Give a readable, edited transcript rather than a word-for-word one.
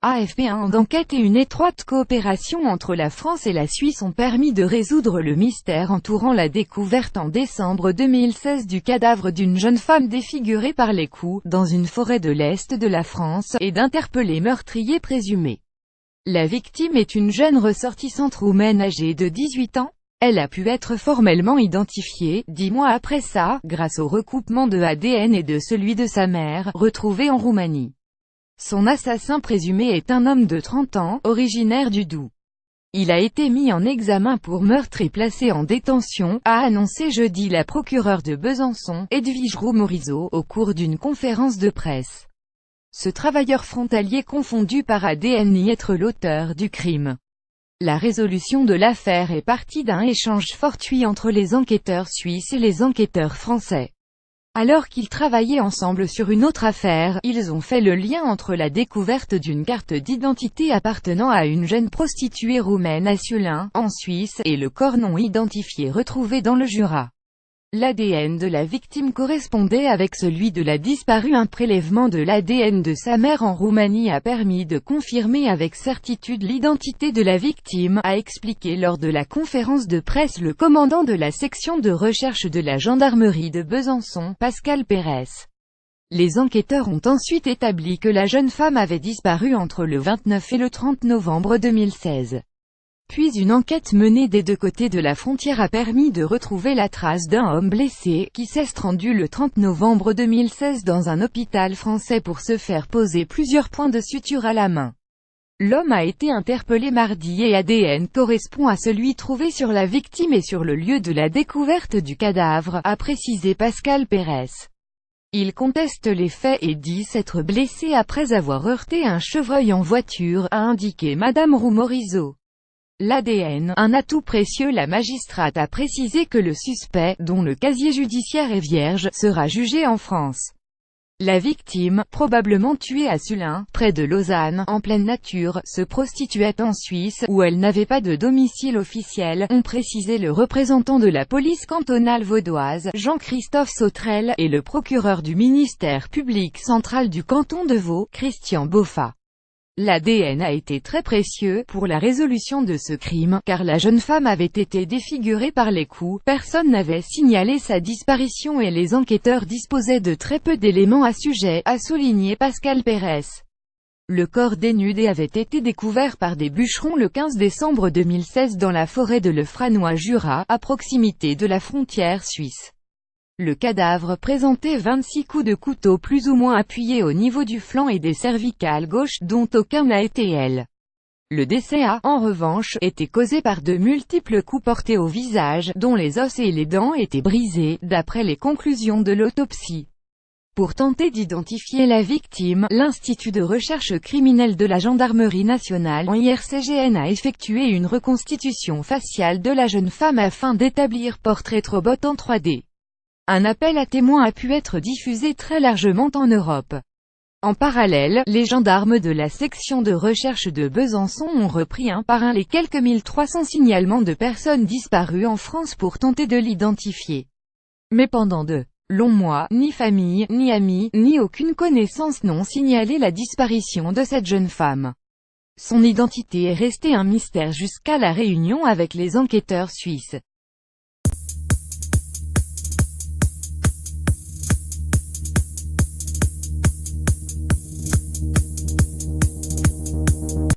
AFP. Un d'enquête et une étroite coopération entre la France et la Suisse ont permis de résoudre le mystère entourant la découverte en décembre 2016 du cadavre d'une jeune femme défigurée par les coups, dans une forêt de l'Est de la France, et d'interpeller meurtrier présumé. La victime est une jeune ressortissante roumaine âgée de 18 ans. Elle a pu être formellement identifiée, 10 mois après ça, grâce au recoupement de ADN et de celui de sa mère, retrouvé en Roumanie. Son assassin présumé est un homme de 30 ans, originaire du Doubs. Il a été mis en examen pour meurtre et placé en détention, a annoncé jeudi la procureure de Besançon, Edwige Roux-Morizot, au cours d'une conférence de presse. Ce travailleur frontalier confondu par ADN nie être l'auteur du crime. La résolution de l'affaire est partie d'un échange fortuit entre les enquêteurs suisses et les enquêteurs français. Alors qu'ils travaillaient ensemble sur une autre affaire, ils ont fait le lien entre la découverte d'une carte d'identité appartenant à une jeune prostituée roumaine à Ciulin, en Suisse, et le corps non identifié retrouvé dans le Jura. L'ADN de la victime correspondait avec celui de la disparue. Un prélèvement de l'ADN de sa mère en Roumanie a permis de confirmer avec certitude l'identité de la victime, a expliqué lors de la conférence de presse le commandant de la section de recherche de la gendarmerie de Besançon, Pascal Pérez. Les enquêteurs ont ensuite établi que la jeune femme avait disparu entre le 29 et le 30 novembre 2016. Puis une enquête menée des deux côtés de la frontière a permis de retrouver la trace d'un homme blessé, qui s'est rendu le 30 novembre 2016 dans un hôpital français pour se faire poser plusieurs points de suture à la main. L'homme a été interpellé mardi et ADN correspond à celui trouvé sur la victime et sur le lieu de la découverte du cadavre, a précisé Pascal Pérez. Il conteste les faits et dit s'être blessé après avoir heurté un chevreuil en voiture, a indiqué Madame Roux-Morizot. L'ADN, un atout précieux. La magistrate a précisé que le suspect, dont le casier judiciaire est vierge, sera jugé en France. La victime, probablement tuée à Ciulin, près de Lausanne, en pleine nature, se prostituait en Suisse, où elle n'avait pas de domicile officiel, ont précisé le représentant de la police cantonale vaudoise, Jean-Christophe Sautrel, et le procureur du ministère public central du canton de Vaud, Christian Boffa. L'ADN a été très précieux pour la résolution de ce crime, car la jeune femme avait été défigurée par les coups, personne n'avait signalé sa disparition et les enquêteurs disposaient de très peu d'éléments à sujet, a souligné Pascal Pérez. Le corps dénudé avait été découvert par des bûcherons le 15 décembre 2016 dans la forêt de Lefranois-Jura, à proximité de la frontière suisse. Le cadavre présentait 26 coups de couteau plus ou moins appuyés au niveau du flanc et des cervicales gauches, dont aucun n'a été elle. Le décès a, en revanche, été causé par de multiples coups portés au visage, dont les os et les dents étaient brisés, d'après les conclusions de l'autopsie. Pour tenter d'identifier la victime, l'Institut de recherche criminelle de la Gendarmerie nationale, en IRCGN, a effectué une reconstitution faciale de la jeune femme afin d'établir portrait robot en 3D. Un appel à témoins a pu être diffusé très largement en Europe. En parallèle, les gendarmes de la section de recherche de Besançon ont repris un par un les quelques 1300 signalements de personnes disparues en France pour tenter de l'identifier. Mais pendant de longs mois, ni famille, ni amis, ni aucune connaissance n'ont signalé la disparition de cette jeune femme. Son identité est restée un mystère jusqu'à la réunion avec les enquêteurs suisses.